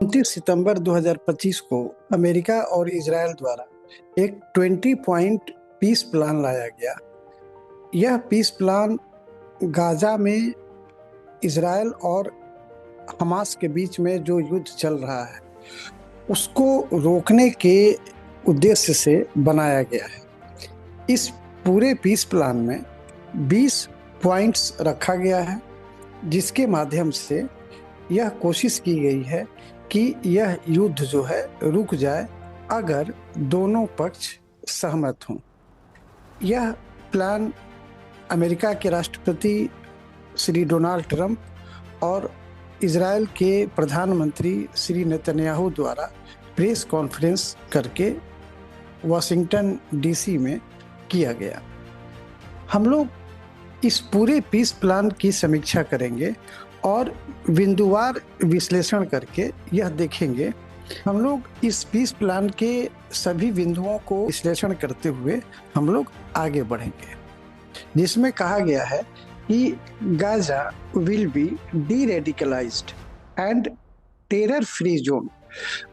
29 सितंबर 2025 को अमेरिका और इजरायल द्वारा एक 20 पॉइंट पीस प्लान लाया गया। यह पीस प्लान गाजा में इजरायल और हमास के बीच में जो युद्ध चल रहा है उसको रोकने के उद्देश्य से बनाया गया है। इस पूरे पीस प्लान में 20 पॉइंट्स रखा गया है, जिसके माध्यम से यह कोशिश की गई है कि यह युद्ध जो है रुक जाए अगर दोनों पक्ष सहमत हों। यह प्लान अमेरिका के राष्ट्रपति श्री डोनाल्ड ट्रंप और इजरायल के प्रधानमंत्री श्री नेतन्याहू द्वारा प्रेस कॉन्फ्रेंस करके वाशिंगटन डीसी में किया गया। हम लोग इस पूरे पीस प्लान की समीक्षा करेंगे और बिंदुवार विश्लेषण करके यह देखेंगे। हम लोग इस पीस प्लान के सभी बिंदुओं को विश्लेषण करते हुए हम लोग आगे बढ़ेंगे, जिसमें कहा गया है कि Gaza will be D-radicalised and terror free zone.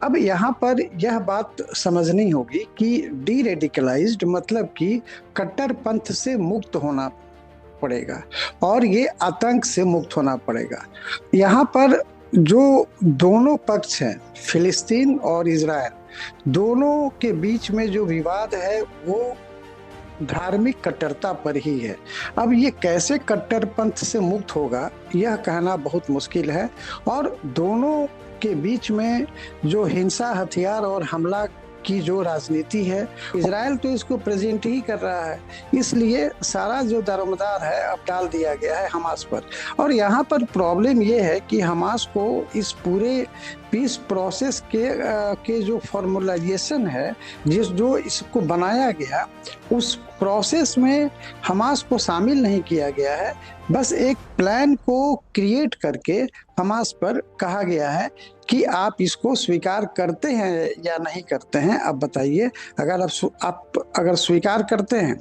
अब यहाँ पर यह बात समझनी होगी कि डी-रेडिकलाइज्ड मतलब कि कट्टरपंथ से मुक्त होना पड़ेगा और ये आतंक से मुक्त होना पड़ेगा। यहाँ पर जो दोनों पक्ष हैं, फिलिस्तीन और इजरायल, दोनों के बीच में जो विवाद है वो धार्मिक कट्टरता पर ही है। अब ये कैसे कट्टरपंथ से मुक्त होगा यह कहना बहुत मुश्किल है, और दोनों के बीच में जो हिंसा, हथियार और हमला की जो राजनीति है, इजरायल तो इसको प्रेजेंट ही कर रहा है, इसलिए सारा जो दारोमदार है अब डाल दिया गया है हमास पर। और यहाँ पर प्रॉब्लम ये है कि हमास को इस पूरे पीस प्रोसेस के जो फॉर्मुलाइजेशन है, जो इसको बनाया गया, उस प्रोसेस में हमास को शामिल नहीं किया गया है। बस एक प्लान को क्रिएट करके हमास पर कहा गया है कि आप इसको स्वीकार करते हैं या नहीं करते हैं। अब बताइए, अगर आप अगर स्वीकार करते हैं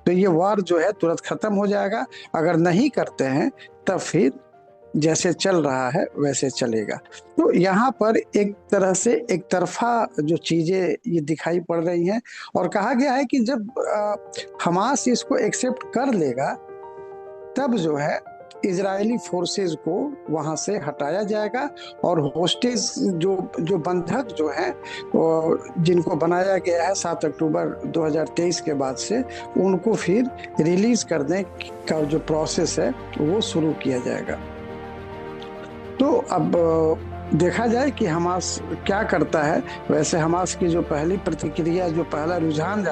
तो ये वार जो है तुरंत खत्म हो जाएगा, अगर नहीं करते हैं तब फिर जैसे चल रहा है वैसे चलेगा। तो यहाँ पर एक तरह से एक तरफा जो चीजें ये दिखाई पड़ रही हैं, और कहा गया है कि जब हमास इसको एक्सेप्ट कर लेगा तब जो है इजरायली फोर्सेस को वहां से हटाया जाएगा, और होस्टेज जो बंधक जो हैं जिनको बनाया गया है 7 अक्टूबर 2023 के बाद से, उनको फिर रिलीज करने का जो प्रोसेस है वो शुरू किया जाएगा। तो अब देखा जाए कि हमास क्या करता है। वैसे हमास की जो पहली प्रतिक्रिया, जो पहला रुझान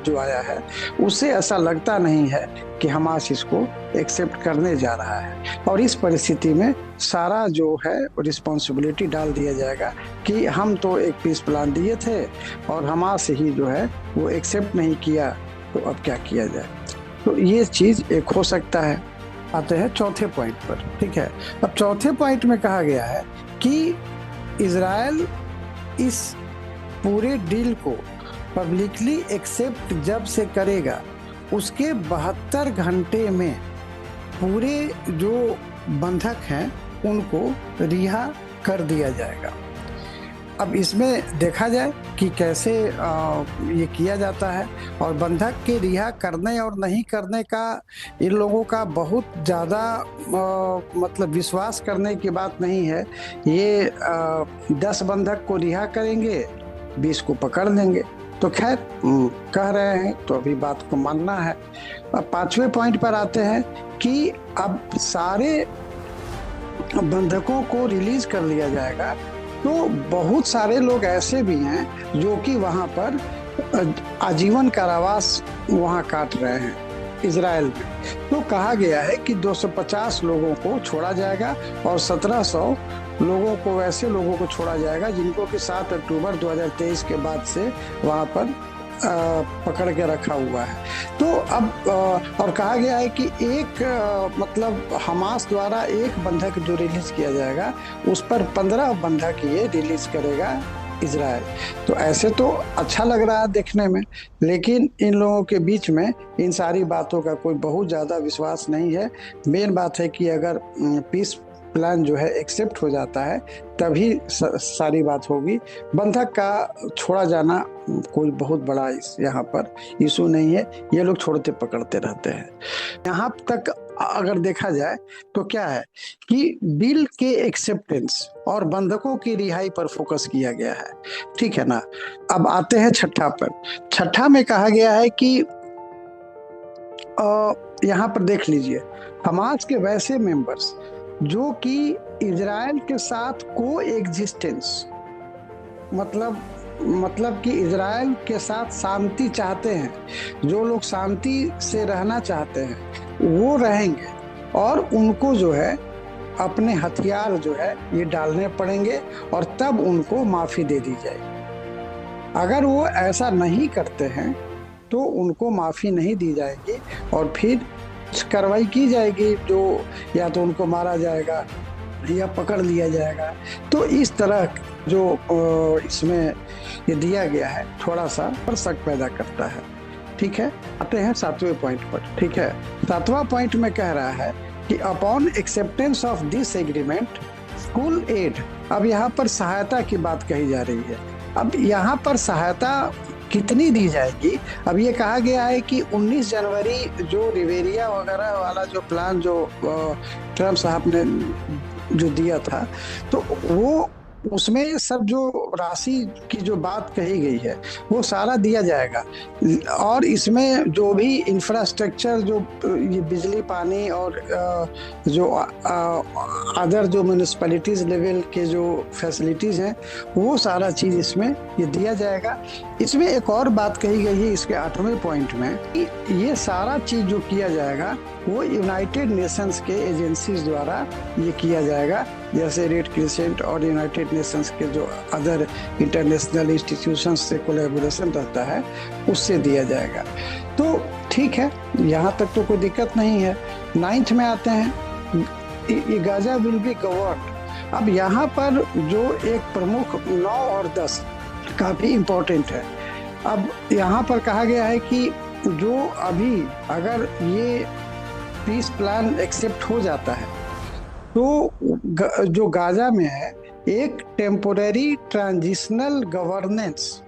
जो आया है, उससे ऐसा लगता नहीं है कि हमास इसको एक्सेप्ट करने जा रहा है, और इस परिस्थिति में सारा जो है रिस्पॉन्सिबिलिटी डाल दिया जाएगा कि हम तो एक पीस प्लान दिए थे और हमास ही जो है वो एक्सेप्ट नहीं किया, तो अब क्या किया जाए। तो ये चीज़ एक हो सकता है। आते हैं चौथे पॉइंट पर, ठीक है। अब चौथे पॉइंट में कहा गया है कि इजरायल इस पूरे डील को पब्लिकली एक्सेप्ट जब से करेगा, उसके 72 घंटे में पूरे जो बंधक हैं उनको रिहा कर दिया जाएगा। अब इसमें देखा जाए कि कैसे ये किया जाता है, और बंधक के रिहा करने और नहीं करने का इन लोगों का बहुत ज़्यादा मतलब विश्वास करने की बात नहीं है। ये 10 बंधक को रिहा करेंगे, 20 को पकड़ लेंगे। तो खैर कह रहे हैं तो अभी बात को मानना है। अब 5वें पॉइंट पर आते हैं कि अब सारे बंधकों को रिलीज कर लिया जाएगा। तो बहुत सारे लोग ऐसे भी हैं जो कि वहाँ पर आजीवन कारावास वहाँ काट रहे हैं इजरायल में। तो कहा गया है कि 250 लोगों को छोड़ा जाएगा और 1700 लोगों को, वैसे लोगों को छोड़ा जाएगा जिनको कि 7 अक्टूबर 2023 के बाद से वहाँ पर पकड़ के रखा हुआ है। तो अब और कहा गया है कि एक मतलब हमास द्वारा एक बंधक जो रिलीज किया जाएगा, उस पर 15 बंधक ये रिलीज करेगा इजरायल। तो ऐसे तो अच्छा लग रहा है देखने में, लेकिन इन लोगों के बीच में इन सारी बातों का कोई बहुत ज़्यादा विश्वास नहीं है। मेन बात है कि अगर पीस प्लान जो है एक्सेप्ट हो जाता है तभी सारी बात होगी। बंधक का छोड़ा जाना कोई बहुत बड़ा यहाँ पर इशू नहीं है, ये लोग छोड़ते पकड़ते रहते हैं। यहाँ तक अगर देखा जाए तो क्या है कि बिल के एक्सेप्टेंस और बंधकों की रिहाई पर फोकस किया गया है, ठीक है ना। अब आते हैं छठा पर। छठा में कहा गया है कि यहाँ पर देख लीजिए, हमास के वैसे मेंबर्स जो कि इजराइल के साथ को एग्जिस्टेंस, मतलब कि इजराइल के साथ शांति चाहते हैं, जो लोग शांति से रहना चाहते हैं वो रहेंगे, और उनको जो है अपने हथियार जो है ये डालने पड़ेंगे और तब उनको माफी दे दी जाएगी। अगर वो ऐसा नहीं करते हैं तो उनको माफी नहीं दी जाएगी और फिर कार्रवाई की जाएगी, जो या तो उनको मारा जाएगा या पकड़ लिया जाएगा। तो इस तरह जो इसमें ये दिया गया है थोड़ा सा पर शक पैदा करता है, ठीक है। आते हैं 7वें पॉइंट पर, ठीक है। 7वां पॉइंट में कह रहा है कि upon acceptance of this agreement school aid. अब यहाँ पर सहायता की बात कही जा रही है। अब यहाँ पर सहायता कितनी दी जाएगी? अब ये कहा गया है कि 19 जनवरी जो रिवेरिया वगैरह वाला जो प्लान जो ट्रम्प साहब ने जो दिया था, तो वो उसमें सब जो राशि की जो बात कही गई है वो सारा दिया जाएगा, और इसमें जो भी इंफ्रास्ट्रक्चर जो ये बिजली पानी और जो अदर जो म्यूनिसिपैलिटीज लेवल के जो फैसिलिटीज हैं वो सारा चीज इसमें ये दिया जाएगा। इसमें एक और बात कही गई है इसके 8वें पॉइंट में कि ये सारा चीज जो किया जाएगा वो यूनाइटेड नेशंस के एजेंसीज द्वारा ये किया जाएगा, जैसे रेड क्रिसेंट और यूनाइटेड नेशंस के जो अदर इंटरनेशनल इंस्टीट्यूशंस से कोलैबोरेशन रहता है उससे दिया जाएगा। तो ठीक है, यहाँ तक तो कोई दिक्कत नहीं है। 9th में आते हैं, ये गाजा विल बी गवर्न। अब यहाँ पर जो एक प्रमुख 9 और 10 काफी इम्पोर्टेंट है। अब यहाँ पर कहा गया है कि जो अभी अगर ये पीस प्लान एक्सेप्ट हो जाता है तो जो गाजा में है एक टेम्पोरेरी ट्रांजिशनल गवर्नेंस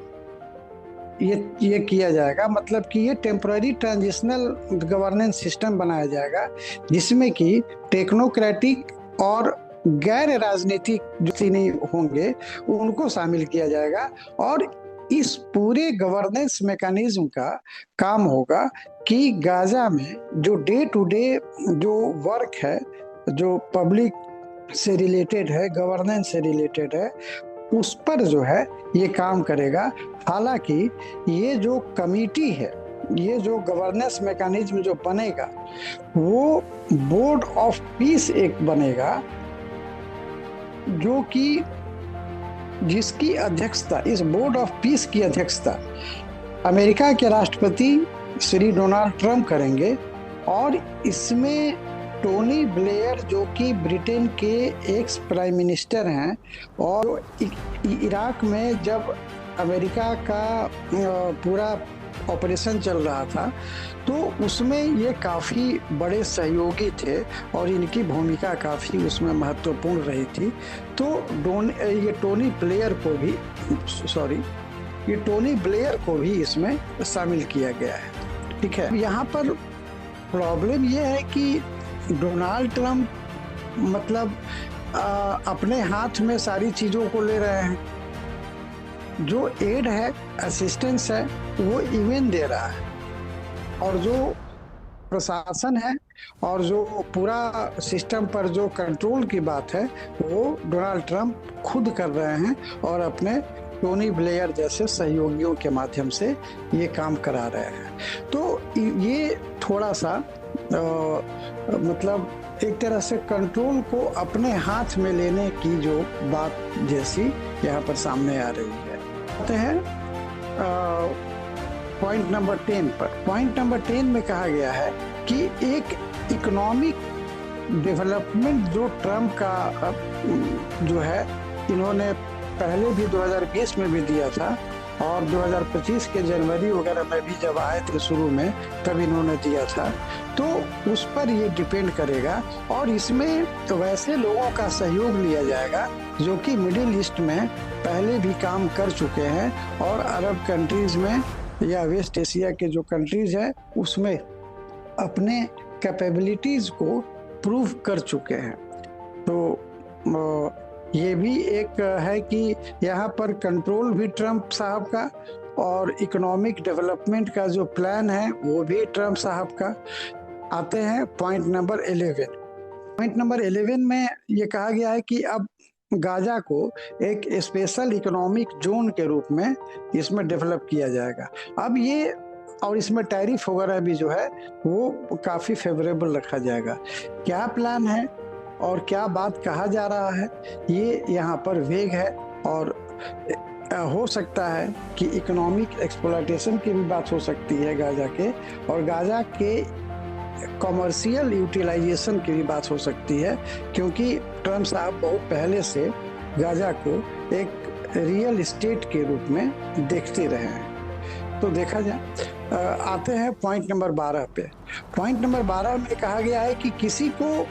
ये किया जाएगा। मतलब कि ये टेम्पोरेरी ट्रांजिशनल गवर्नेंस सिस्टम बनाया जाएगा जिसमें कि टेक्नोक्रेटिक और गैर राजनीतिक जो नहीं होंगे उनको शामिल किया जाएगा, और इस पूरे गवर्नेंस मैकेनिज्म का काम होगा कि गाजा में जो डे टू डे जो वर्क है, जो पब्लिक से रिलेटेड है, गवर्नेंस से रिलेटेड है, उस पर जो है ये काम करेगा। हालांकि ये जो कमिटी है, ये जो गवर्नेंस मैकेनिज्म जो बनेगा वो बोर्ड ऑफ पीस एक बनेगा, जो कि जिसकी अध्यक्षता, इस बोर्ड ऑफ पीस की अध्यक्षता अमेरिका के राष्ट्रपति श्री डोनाल्ड ट्रंप करेंगे, और इसमें टोनी ब्लेयर जो कि ब्रिटेन के एक्स प्राइम मिनिस्टर हैं, और इराक में जब अमेरिका का पूरा ऑपरेशन चल रहा था तो उसमें ये काफ़ी बड़े सहयोगी थे और इनकी भूमिका काफ़ी उसमें महत्वपूर्ण रही थी। तो ये टोनी ब्लेयर को भी इसमें शामिल किया गया है, ठीक है। यहाँ पर प्रॉब्लम ये है कि डोनाल्ड ट्रंप मतलब अपने हाथ में सारी चीज़ों को ले रहे हैं, जो एड है, असिस्टेंस है, वो इवेन दे रहा है, और जो प्रशासन है और जो पूरा सिस्टम पर जो कंट्रोल की बात है वो डोनाल्ड ट्रंप खुद कर रहे हैं, और अपने टोनी ब्लेयर जैसे सहयोगियों के माध्यम से ये काम करा रहे हैं। तो ये थोड़ा सा मतलब एक तरह से कंट्रोल को अपने हाथ में लेने की जो बात जैसी यहाँ पर सामने आ रही है। आते हैं पॉइंट नंबर 10 पर। पॉइंट नंबर 10 में कहा गया है कि एक इकोनॉमिक डेवलपमेंट जो ट्रम्प का जो है, इन्होंने पहले भी 2020 में भी दिया था और 2025 के जनवरी वगैरह में भी जब आए थे शुरू में तब इन्होंने दिया था। तो उस पर ये डिपेंड करेगा और इसमें तो वैसे लोगों का सहयोग लिया जाएगा जो कि मिडिल ईस्ट में पहले भी काम कर चुके हैं और अरब कंट्रीज में या वेस्ट एशिया के जो कंट्रीज हैं उसमें अपने कैपेबिलिटीज को प्रूव कर चुके हैं। तो ये भी एक है कि यहाँ पर कंट्रोल भी ट्रम्प साहब का और इकोनॉमिक डेवलपमेंट का जो प्लान है वो भी ट्रम्प साहब का। आते हैं पॉइंट नंबर 11। पॉइंट नंबर 11 में ये कहा गया है कि अब गाजा को एक स्पेशल इकोनॉमिक जोन के रूप में इसमें डेवलप किया जाएगा। अब ये और इसमें टैरिफ वगैरह भी जो है वो काफ़ी फेवरेबल रखा जाएगा। क्या प्लान है और क्या बात कहा जा रहा है ये यहाँ पर वेग है और हो सकता है कि इकोनॉमिक एक्सप्लॉयटेशन की भी बात हो सकती है गाजा के, और गाजा के कॉमर्शियल यूटिलाइजेशन की भी बात हो सकती है, क्योंकि ट्रम्प साहब बहुत पहले से गाजा को एक रियल एस्टेट के रूप में देखते रहे हैं। तो देखा जाए, आते हैं पॉइंट नंबर 12 पे। पॉइंट नंबर 12 में कहा गया है कि किसी को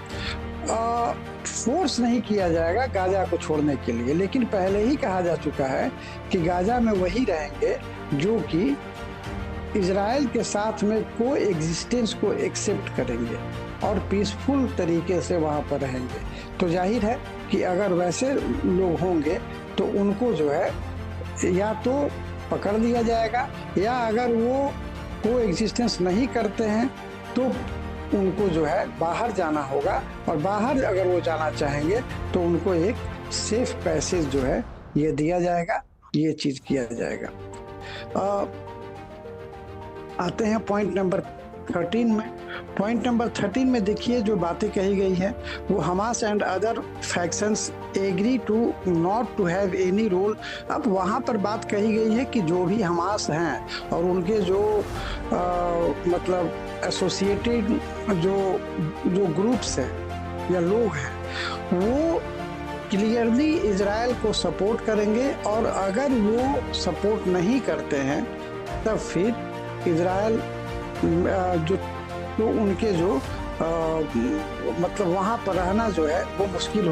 फोर्स नहीं किया जाएगा गाजा को छोड़ने के लिए, लेकिन पहले ही कहा जा चुका है कि गाजा में वही रहेंगे जो कि इजराइल के साथ में को एग्जिस्टेंस को एक्सेप्ट करेंगे और पीसफुल तरीके से वहाँ पर रहेंगे। तो जाहिर है कि अगर वैसे लोग होंगे तो उनको जो है या तो पकड़ लिया जाएगा, या अगर वो को एग्जिस्टेंस नहीं करते हैं तो उनको जो है बाहर जाना होगा, और बाहर अगर वो जाना चाहेंगे तो उनको एक सेफ पैसेज जो है ये दिया जाएगा, ये चीज़ किया जाएगा। आते हैं पॉइंट नंबर 13 में। पॉइंट नंबर 13 में देखिए जो बातें कही गई है वो Hamas and other factions agree to not to have any role. अब वहाँ पर बात कही गई है कि जो भी हमास हैं और उनके जो मतलब एसोसिएटेड जो ग्रुप्स हैं या लोग हैं वो क्लियरली इजराइल को सपोर्ट करेंगे, और अगर वो सपोर्ट नहीं करते हैं तब फिर इजराइल जो तो उनके जो मतलब वहाँ पर रहना जो है वो मुश्किल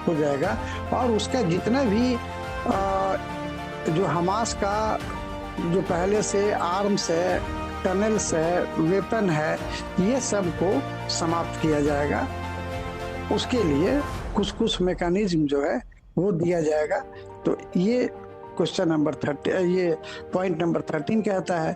हो जाएगा, और उसका जितना भी जो हमास का जो पहले से आर्म्स है, टनल्स है, वेपन है, ये सब को समाप्त किया जाएगा। उसके लिए कुछ कुछ मैकेनिज्म जो है वो दिया जाएगा। तो ये क्वेश्चन नंबर 30, ये पॉइंट नंबर 13 कहता है।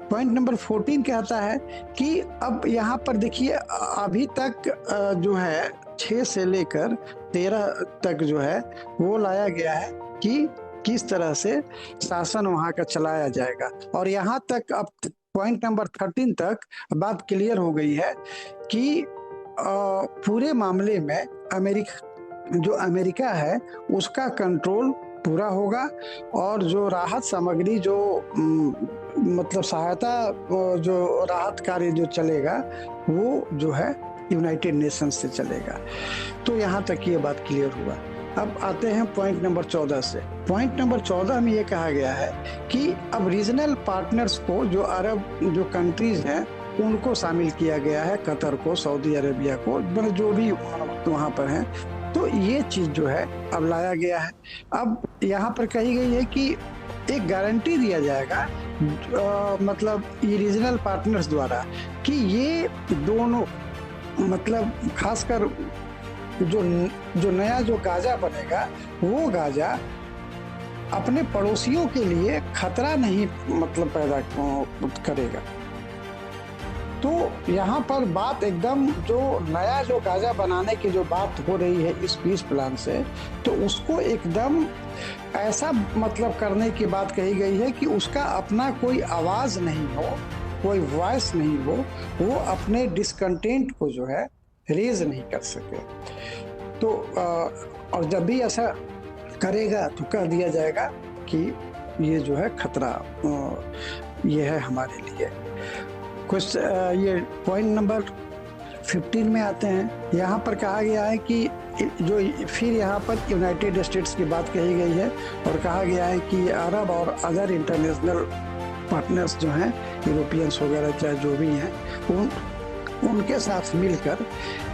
पॉइंट नंबर 14 कहता है कि अब यहाँ पर देखिए अभी तक जो है 6 से लेकर 13 तक जो है वो लाया गया है कि किस तरह से शासन वहाँ का चलाया जाएगा, और यहाँ तक अब पॉइंट नंबर 13 तक बात क्लियर हो गई है कि पूरे मामले में अमेरिका है उसका कंट्रोल पूरा होगा, और जो राहत सामग्री जो मतलब सहायता जो राहत कार्य जो चलेगा वो जो है यूनाइटेड नेशंस से चलेगा। तो यहाँ तक ये बात क्लियर हुआ। अब आते हैं पॉइंट नंबर 14 से। पॉइंट नंबर 14 में ये कहा गया है कि अब रीजनल पार्टनर्स को जो अरब जो कंट्रीज हैं उनको शामिल किया गया है, कतर को, सऊदी अरेबिया को, जो भी वहाँ पर हैं। तो ये चीज़ जो है अब लाया गया है। अब यहाँ पर कही गई है कि एक गारंटी दिया जाएगा मतलब ये रीजनल पार्टनर्स द्वारा कि ये दोनों मतलब खासकर जो नया जो गाजा बनेगा वो गाजा अपने पड़ोसियों के लिए खतरा नहीं मतलब पैदा करेगा। तो यहाँ पर बात एकदम जो नया जो गाजा बनाने की जो बात हो रही है इस पीस प्लान से, तो उसको एकदम ऐसा मतलब करने की बात कही गई है कि उसका अपना कोई आवाज़ नहीं हो, कोई वॉइस नहीं हो, वो अपने डिसकंटेंट को जो है रेज नहीं कर सके। तो और जब भी ऐसा करेगा तो कह दिया जाएगा कि ये जो है खतरा ये है हमारे लिए। कुछ ये पॉइंट नंबर 15 में आते हैं। यहाँ पर कहा गया है कि जो फिर यहाँ पर यूनाइटेड स्टेट्स की बात कही गई है और कहा गया है कि अरब और अदर इंटरनेशनल पार्टनर्स जो हैं, यूरोपियंस वगैरह चाहे जो भी हैं, उनके साथ मिलकर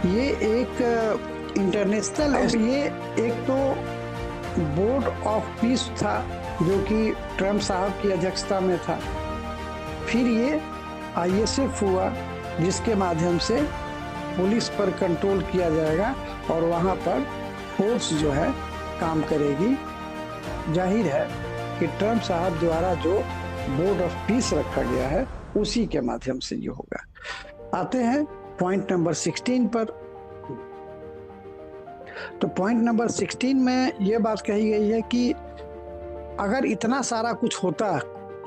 ये एक इंटरनेशनल, ये एक तो बोर्ड ऑफ पीस था जो कि ट्रम्प साहब की अध्यक्षता में था, फिर ये ISF हुआ जिसके माध्यम से पुलिस पर कंट्रोल किया जाएगा और वहाँ पर फोर्स जो है काम करेगी। जाहिर है कि ट्रम्प साहब द्वारा जो बोर्ड ऑफ पीस रखा गया है उसी के माध्यम से ये होगा। आते हैं पॉइंट नंबर 16 पर। तो पॉइंट नंबर 16 में ये बात कही गई है कि अगर इतना सारा कुछ होता,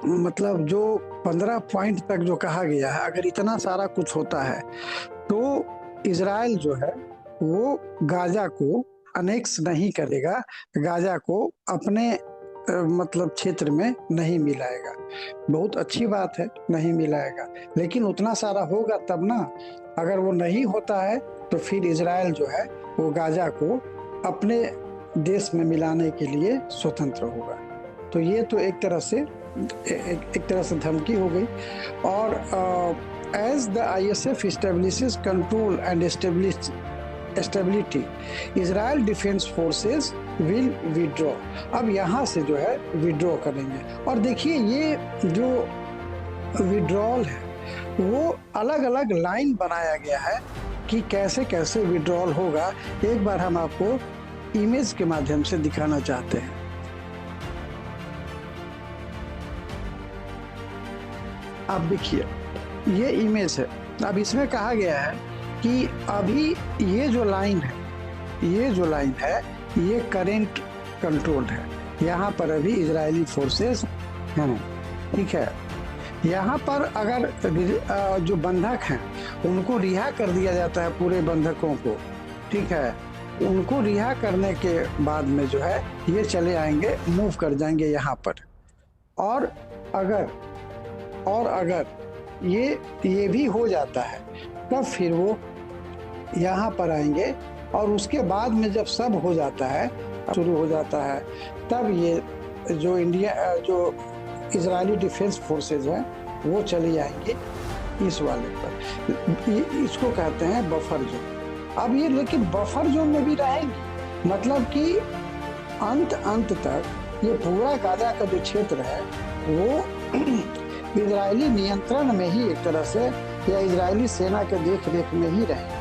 मतलब जो 15 पॉइंट तक जो कहा गया है, अगर इतना सारा कुछ होता है तो इजराइल जो है वो गाजा को अनेक्स नहीं करेगा, गाजा को अपने मतलब क्षेत्र में नहीं मिलाएगा। बहुत अच्छी बात है, नहीं मिलाएगा, लेकिन उतना सारा होगा तब ना। अगर वो नहीं होता है तो फिर इजराइल जो है वो गाजा को अपने देश में मिलाने के लिए स्वतंत्र होगा। तो ये तो एक तरह से धमकी हो गई। और as the ISF establishes control and stability, Israel Defense Forces will withdraw। अब यहाँ से जो है विड्रॉ करेंगे। और देखिए ये जो विड्रॉल है वो अलग अलग लाइन बनाया गया है कि कैसे कैसे विड्रॉल होगा। एक बार हम आपको इमेज के माध्यम से दिखाना चाहते हैं। आप देखिए ये इमेज है। अब इसमें कहा गया है कि अभी ये जो लाइन है ये करेंट कंट्रोल्ड है। यहाँ पर अभी इजरायली फोर्सेस हैं, ठीक है। यहाँ पर अगर जो बंधक हैं उनको रिहा कर दिया जाता है, पूरे बंधकों को, ठीक है। उनको रिहा करने के बाद में जो है ये चले आएंगे, मूव कर जाएंगे यहाँ पर। और अगर ये भी हो जाता है तब फिर वो यहाँ पर आएंगे और उसके बाद में जब सब हो जाता है, शुरू हो जाता है, तब ये जो इजरायली डिफेंस फोर्सेज हैं वो चली आएंगे इस वाले पर। इसको कहते हैं बफर जोन। अब ये लेकिन बफर जोन में भी रहेंगी, मतलब कि अंत तक ये पूरा गाजा का जो क्षेत्र है वो इजरायली नियंत्रण में ही एक तरह से, या इजरायली सेना के देख रेख में ही रहे।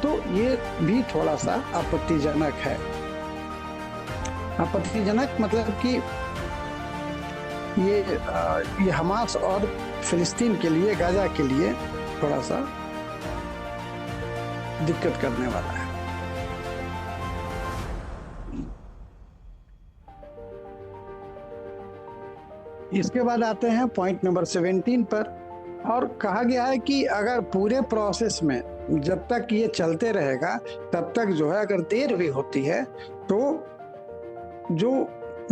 तो ये भी थोड़ा सा आपत्तिजनक है। आपत्तिजनक मतलब कि ये हमास और फिलिस्तीन के लिए, गाजा के लिए थोड़ा सा दिक्कत करने वाला है। इसके बाद आते हैं पॉइंट नंबर 17 पर। और कहा गया है कि अगर पूरे प्रोसेस में जब तक ये चलते रहेगा तब तक जो है अगर देर भी होती है तो जो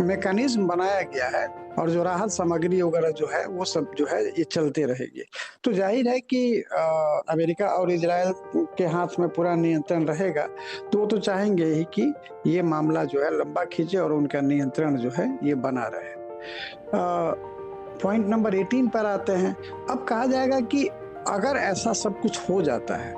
मैकेनिज्म बनाया गया है और जो राहत सामग्री वगैरह जो है वो सब जो है ये चलते रहेगी। तो जाहिर है कि अमेरिका और इजराइल के हाथ में पूरा नियंत्रण रहेगा, तो वो तो चाहेंगे ही कि ये मामला जो है लंबा खींचे और उनका नियंत्रण जो है ये बना रहे। पॉइंट नंबर 18 पर आते हैं। अब कहा जाएगा कि अगर ऐसा सब कुछ हो जाता है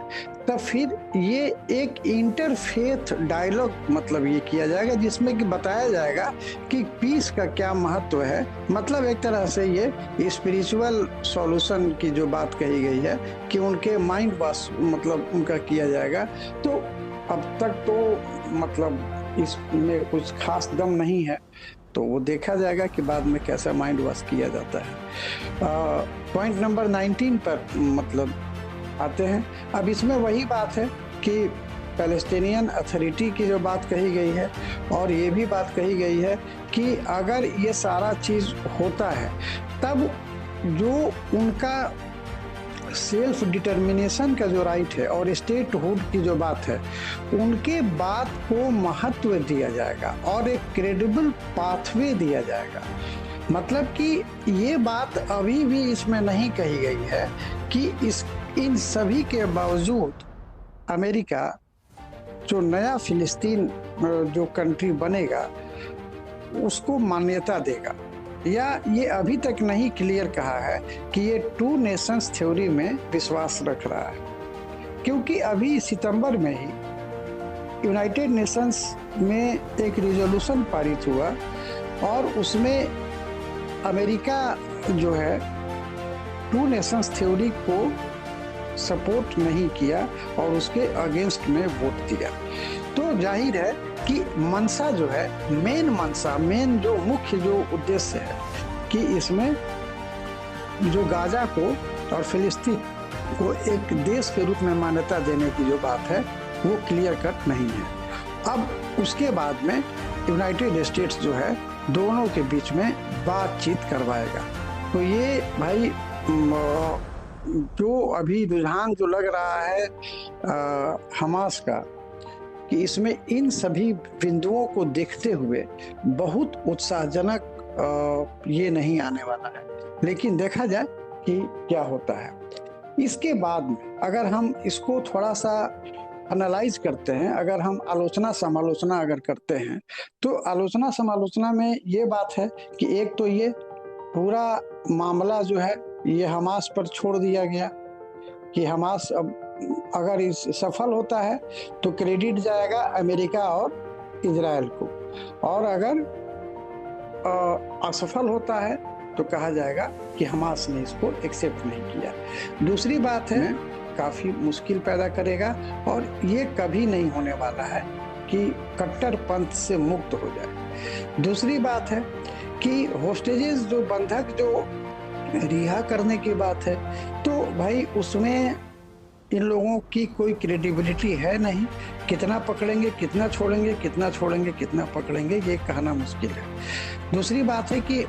तब फिर ये एक इंटरफेथ डायलॉग मतलब ये किया जाएगा, जिसमें कि बताया जाएगा कि पीस का क्या महत्व है। मतलब एक तरह से ये स्पिरिचुअल सॉल्यूशन की जो बात कही गई है कि उनके माइंड वॉश मतलब उनका किया जाएगा। तो अब तक तो मतलब इसमें कुछ खास दम नहीं है, तो वो देखा जाएगा कि बाद में कैसा माइंड वॉश किया जाता है। पॉइंट नंबर 19 पर मतलब आते हैं। अब इसमें वही बात है कि पैलेस्टीनियन अथॉरिटी की जो बात कही गई है और ये भी बात कही गई है कि अगर ये सारा चीज़ होता है तब जो उनका सेल्फ डिटर्मिनेशन का जो राइट है और स्टेटहुड की जो बात है, उनके बात को महत्व दिया जाएगा और एक क्रेडिबल पाथवे दिया जाएगा। मतलब कि ये बात अभी भी इसमें नहीं कही गई है कि इन सभी के बावजूद अमेरिका जो नया फिलिस्तीन जो कंट्री बनेगा उसको मान्यता देगा, या ये अभी तक नहीं क्लियर कहा है कि ये टू नेशंस थ्योरी में विश्वास रख रहा है, क्योंकि अभी सितंबर में ही यूनाइटेड नेशंस में एक रिजोल्यूशन पारित हुआ और उसमें अमेरिका जो है टू नेशंस थ्योरी को सपोर्ट नहीं किया और उसके अगेंस्ट में वोट दिया। तो जाहिर है कि मंशा जो है, मेन जो मुख्य जो उद्देश्य है कि इसमें जो गाजा को और फिलिस्तीन को एक देश के रूप में मान्यता देने की जो बात है वो क्लियर कट नहीं है। अब उसके बाद में यूनाइटेड स्टेट्स जो है दोनों के बीच में बातचीत करवाएगा। तो ये भाई जो अभी रुझान जो लग रहा है हमास का, कि इसमें इन सभी बिंदुओं को देखते हुए बहुत उत्साहजनक ये नहीं आने वाला है, लेकिन देखा जाए कि क्या होता है। इसके बाद में अगर हम इसको थोड़ा सा एनालाइज करते हैं, अगर हम आलोचना समालोचना अगर करते हैं, तो आलोचना समालोचना में ये बात है कि एक तो ये पूरा मामला जो है ये हमास पर छोड़ दिया गया कि हमास अब अगर इस सफल होता है तो क्रेडिट जाएगा अमेरिका और इजराइल को, और अगर असफल होता है तो कहा जाएगा कि हमास ने इसको एक्सेप्ट नहीं किया। दूसरी बात है काफी मुश्किल पैदा करेगा और ये कभी नहीं होने वाला है कि कट्टरपंथ से मुक्त हो जाए। दूसरी बात है कि होस्टेजेस जो बंधक जो रिहा करने की बात है, तो भाई उसमें इन लोगों की कोई क्रेडिबिलिटी है नहीं। कितना पकड़ेंगे, कितना छोड़ेंगे, कितना छोड़ेंगे, कितना पकड़ेंगे, ये कहना मुश्किल है। दूसरी बात है कि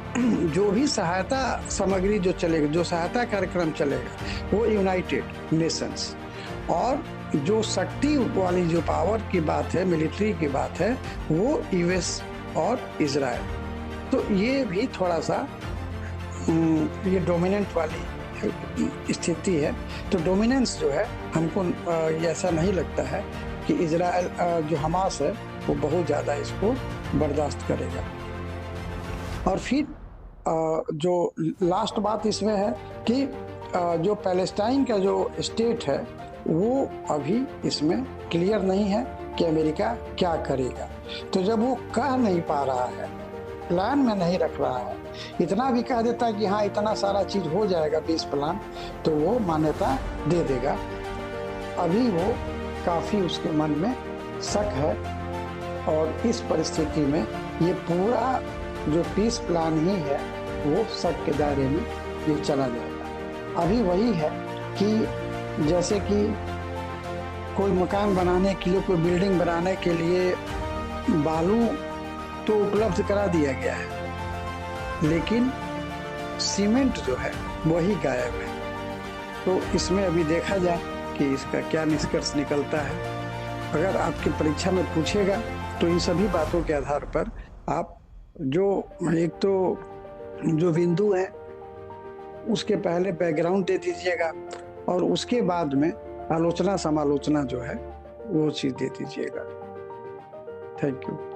जो भी सहायता सामग्री जो चलेगा, जो सहायता कार्यक्रम चलेगा वो यूनाइटेड नेशंस, और जो शक्ति वाली जो पावर की बात है, मिलिट्री की बात है, वो यूएस और इजराइल। तो ये भी थोड़ा सा ये डोमिनेंट वाली स्थिति है। तो डोमिनेंस जो है हमको ऐसा नहीं लगता है कि इजराइल जो हमास है वो बहुत ज़्यादा इसको बर्दाश्त करेगा। और फिर जो लास्ट बात इसमें है कि जो पैलेस्टाइन का जो स्टेट है वो अभी इसमें क्लियर नहीं है कि अमेरिका क्या करेगा। तो जब वो कह नहीं पा रहा है, प्लान में नहीं रख रहा है, इतना भी कह देता है कि हाँ इतना सारा चीज़ हो जाएगा 20 प्लान, तो वो मान्यता दे देगा। अभी वो काफ़ी उसके मन में शक है, और इस परिस्थिति में ये पूरा जो पीस प्लान ही है वो शक के दायरे में ये चला जाएगा। अभी वही है कि जैसे कि कोई मकान बनाने के लिए, कोई बिल्डिंग बनाने के लिए बालू तो उपलब्ध करा दिया गया है, लेकिन सीमेंट जो है वही गायब है। तो इसमें अभी देखा जाए कि इसका क्या निष्कर्ष निकलता है। अगर आपकी परीक्षा में पूछेगा तो इन सभी बातों के आधार पर आप जो एक तो जो बिंदु है उसके पहले बैकग्राउंड दे दीजिएगा, और उसके बाद में आलोचना समालोचना जो है वो चीज़ दे दीजिएगा। Thank you.